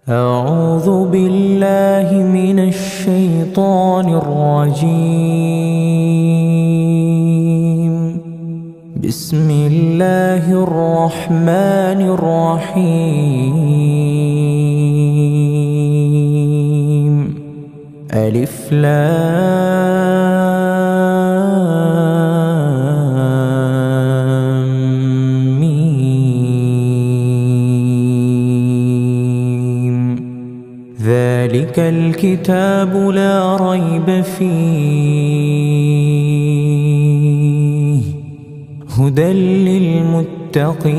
أعوذ بالله من الشيطان الرجيم. بسم الله الرحمن الرحيم. ألف لام ميم. ذلك الكتاب لا ريب فيه هدى للمتقين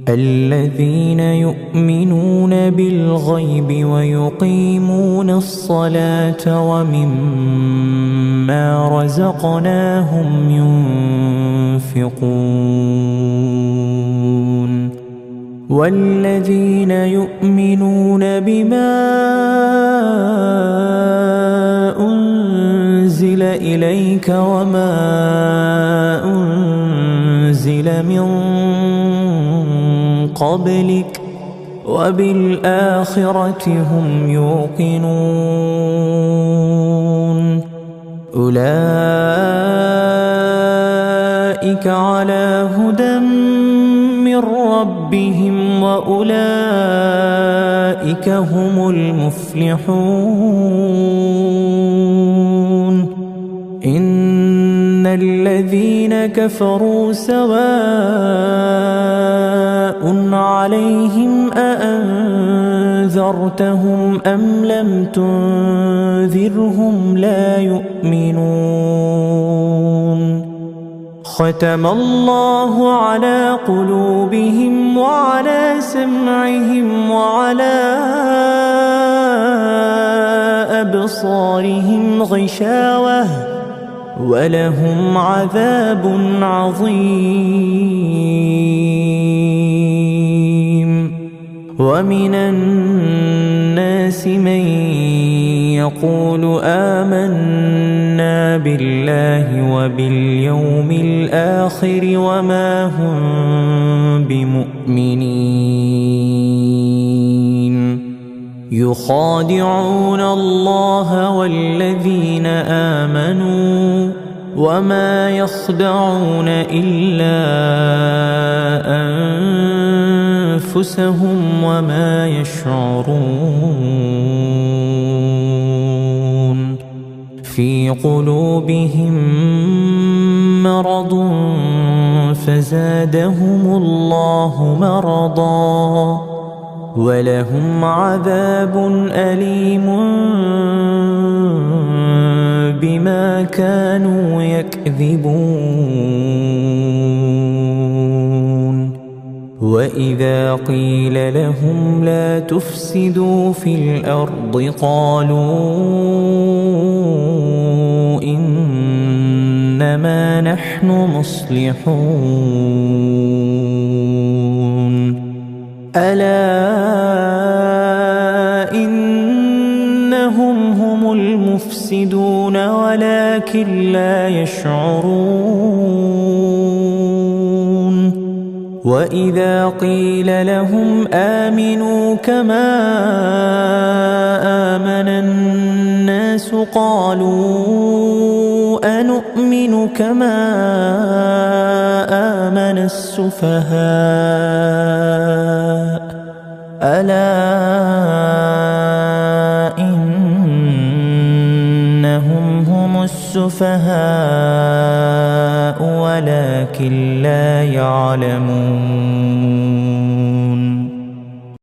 الذين يؤمنون بالغيب ويقيمون الصلاة ومما رزقناهم ينفقون والذين يؤمنون بما أنزل إليك وما أنزل من قبلك وبالآخرة هم يوقنون أولئك على هدى من ربهم وأولئك هم المفلحون. إن الذين كفروا سواء عليهم أأنذرتهم أم لم تنذرهم لا يؤمنون. ختم الله على قلوبهم وعلى سمعهم وعلى أبصارهم غشاوة ولهم عذاب عظيم. ومن الناس من يقول آمنا بالله وباليوم الآخر وما هم بمؤمنين يخادعون الله والذين آمنوا وما يخدعون إلا أنفسهم وما يشعرون. في قلوبهم مرض فزادهم الله مرضا ولهم عذاب أليم بما كانوا يكذبون. وإذا قيل لهم لا تفسدوا في الأرض قالوا إنما نحن مصلحون. ألا إنهم هم المفسدون ولكن لا يشعرون. وإذا قيل لهم آمنوا كما آمن الناس قالوا أنؤمن كما آمن السفهاء. ألا إنهم هم السفهاء ولكن لا يعلمون.